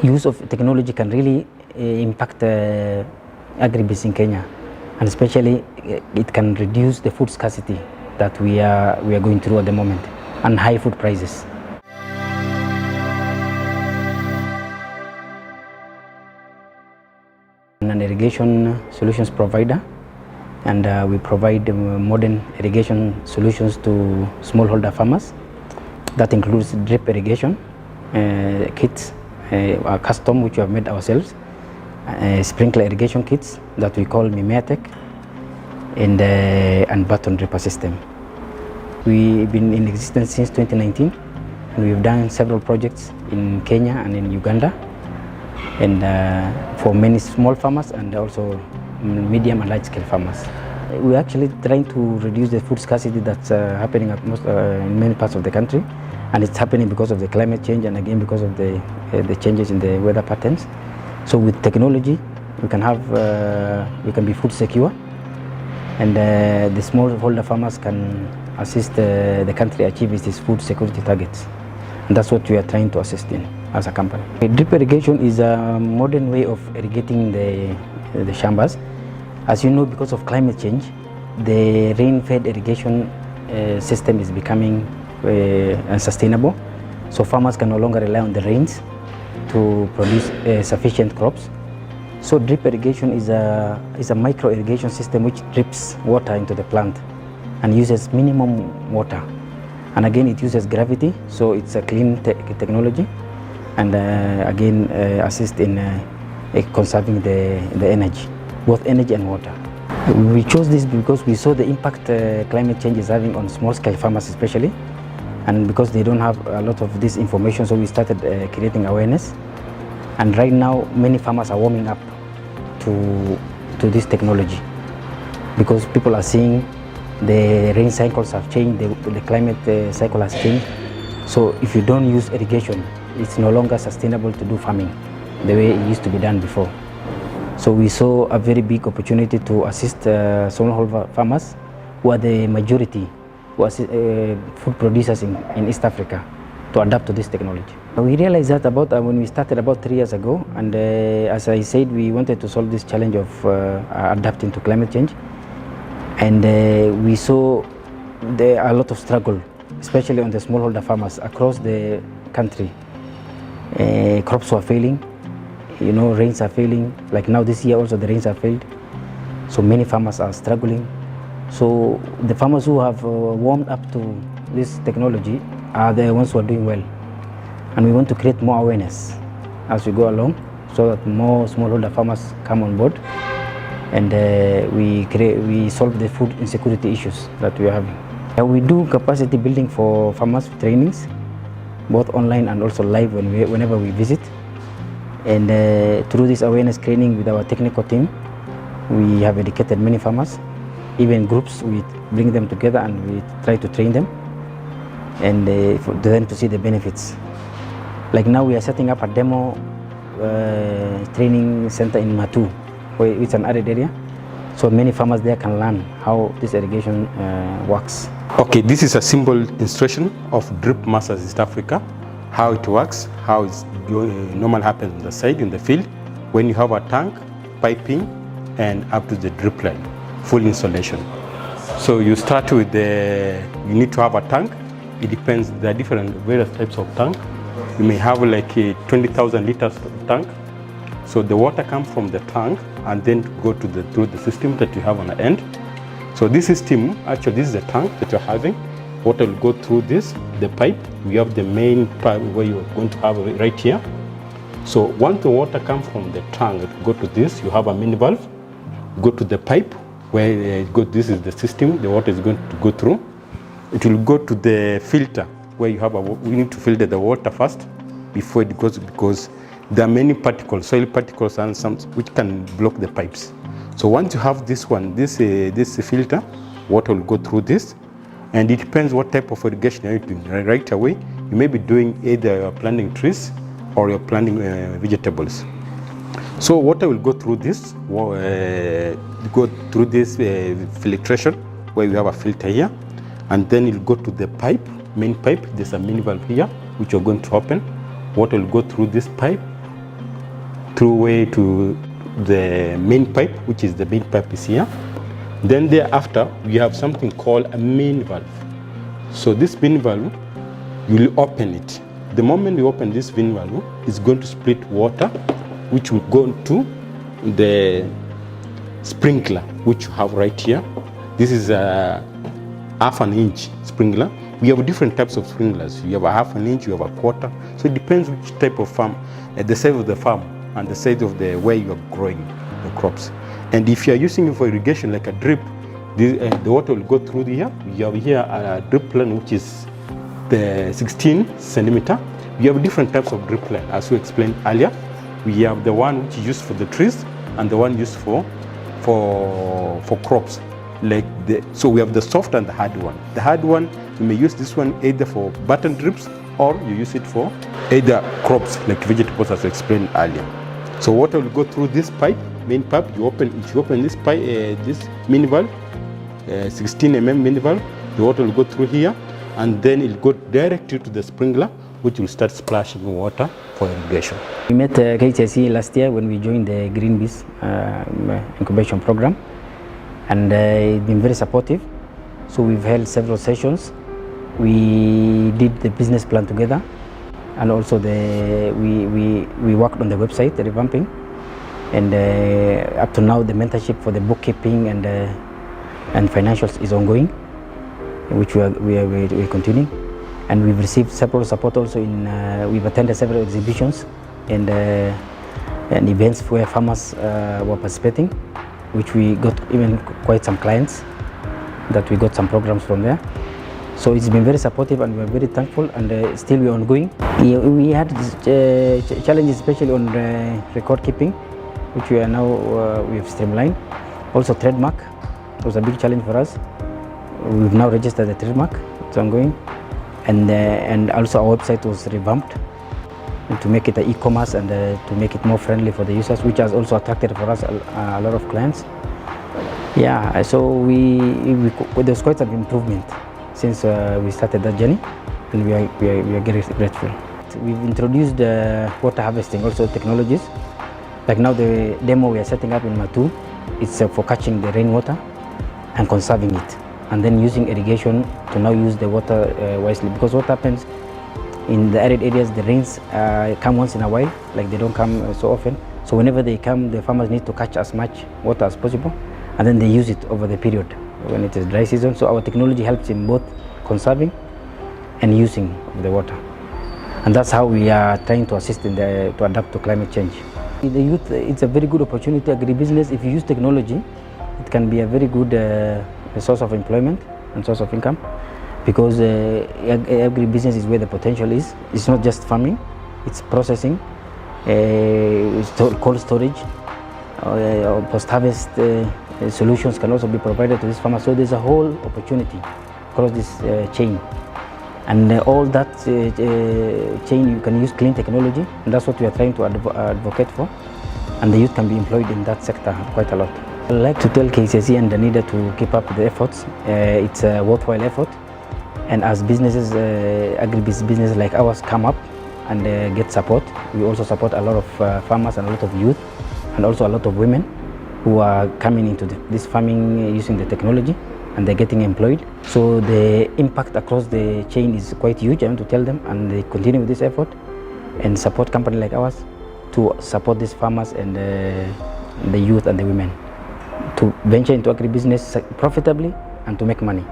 use of technology can really impact agribusiness in Kenya, and especially it can reduce the food scarcity that we are going through at the moment, and high food prices. An irrigation solutions provider, and we provide modern irrigation solutions to smallholder farmers. That includes drip irrigation kits, custom, which we have made ourselves, sprinkler irrigation kits that we call Mimeatech, and button dripper system. We've been in existence since 2019, and we've done several projects in Kenya and in Uganda, and for many small farmers and also medium and large scale farmers. We're actually trying to reduce the food scarcity that's happening at in many parts of the country, and it's happening because of the climate change, and again because of the changes in the weather patterns. So with technology, we can be food secure, and the smallholder farmers can assist the country achieve its food security targets, and that's what we are trying to assist in as a company. Drip irrigation is a modern way of irrigating the shambas. As you know, because of climate change, the rain-fed irrigation system is becoming unsustainable. So farmers can no longer rely on the rains to produce sufficient crops. So drip irrigation is a micro irrigation system which drips water into the plant and uses minimum water. And again, it uses gravity, so it's a clean technology, and again assist in conserving the energy, both energy and water. We chose this because we saw the impact climate change is having on small-scale farmers especially, and because they don't have a lot of this information, so we started creating awareness. And right now, many farmers are warming up to this technology because people are seeing the rain cycles have changed, the climate cycle has changed. So if you don't use irrigation, it's no longer sustainable to do farming the way it used to be done before. So we saw a very big opportunity to assist smallholder farmers, who are the majority food producers in East Africa, to adapt to this technology. We realized that when we started about 3 years ago, and as I said, we wanted to solve this challenge of adapting to climate change, and we saw there are a lot of struggle, especially on the smallholder farmers across the country. Crops were failing, rains are failing. Like now this year also the rains have failed, so many farmers are struggling. So the farmers who have warmed up to this technology are the ones who are doing well, and we want to create more awareness as we go along, so that more smallholder farmers come on board, and we solve the food insecurity issues that we are having. We do capacity building for farmers with trainings, both online and also live whenever we visit. And through this awareness training with our technical team, we have educated many farmers, even groups. We bring them together and we try to train them, and for them to see the benefits. Like now we are setting up a demo training center in Matu, where it's an arid area, so many farmers there can learn how this irrigation works. Okay, this is a simple illustration of drip masters East Africa, how it works, how it's normal happens on the side in the field when you have a tank, piping, and up to the drip line, full installation. So you start with you need to have a tank. It depends, there are different various types of tank. You may have like a 20,000 liters tank. So the water comes from the tank and then go to through the system that you have on the end. So this system, actually this is the tank that you're having. Water will go through the pipe. We have the main pipe where you're going to have it right here. So once the water comes from the tank, go to this, you have a mini valve, go to the pipe where this is the system, the water is going to go through. It will go to the filter where you have we need to filter the water first before it goes, because there are many particles, soil particles and some which can block the pipes. So once you have this one, this filter, water will go through this, and it depends what type of irrigation you're doing. Right away, you may be doing either you're planting trees or you're planting vegetables. So water will go through this, filtration where we have a filter here, and then it'll go to the pipe, main pipe. There's a mini valve here which you're going to open. Water will go through this pipe, through way to the main pipe, which is the main pipe is here. Then thereafter, we have something called a main valve. So this main valve, you will open it. The moment you open this main valve, it's going to split water, which will go to the sprinkler, which you have right here. This is a half an inch sprinkler. We have different types of sprinklers. You have a half an inch, you have a quarter. So it depends which type of farm, the size of the farm and the size of the where you are growing the crops. And if you are using it for irrigation, like a drip, the water will go through here. We have here a drip line, which is the 16 centimeter. We have different types of drip line, as we explained earlier. We have the one which is used for the trees and the one used for crops. So we have the soft and the hard one. The hard one, you may use this one either for button drips or you use it for either crops like vegetables, as I explained earlier. So water will go through this pipe, main pipe. If you open this pipe, this main valve, 16 mm main valve, the water will go through here, and then it will go directly to the sprinkler, which will start splashing water for irrigation. We met KCSE last year when we joined the Green Bees incubation program, and it's been very supportive. So we've held several sessions. We did the business plan together, and also we worked on the website, the revamping, and up to now the mentorship for the bookkeeping and financials is ongoing, which we are continuing. And we've received several support also we've attended several exhibitions and events where farmers were participating, which we got even quite some clients that we got some programs from there. So it's been very supportive and we're very thankful, and still we're ongoing. We had challenges especially on record keeping, which we are now we've streamlined. Also trademark was a big challenge for us. We've now registered the trademark, it's ongoing. And also our website was revamped to make it an e-commerce and to make it more friendly for the users, which has also attracted for us a lot of clients. Yeah, so there's quite some improvement since we started that journey, and we are very grateful. We've introduced water harvesting also technologies. Like now the demo we are setting up in Matu, it's for catching the rainwater and conserving it, and then using irrigation to now use the water wisely. Because what happens in the arid areas, the rains come once in a while, like they don't come so often. So whenever they come, the farmers need to catch as much water as possible, and then they use it over the period when it is dry season. So our technology helps in both conserving and using of the water, and that's how we are trying to assist to adapt to climate change. The youth, it's a very good opportunity. Agribusiness, if you use technology, it can be a very good source of employment and source of income, because agribusiness is where the potential is. It's not just farming, it's processing, cold storage, post-harvest solutions can also be provided to this farmer. So there's a whole opportunity across this chain, and all that chain you can use clean technology, and that's what we are trying to advocate for, and the youth can be employed in that sector quite a lot. I'd like to tell KCSE and Danida to keep up the efforts. It's a worthwhile effort, and as businesses, agribusiness like ours come up and get support, we also support a lot of farmers and a lot of youth, and also a lot of women who are coming into this farming using the technology, and they're getting employed. So the impact across the chain is quite huge, I want to tell them, and they continue with this effort and support companies like ours to support these farmers and the youth and the women to venture into agribusiness profitably and to make money.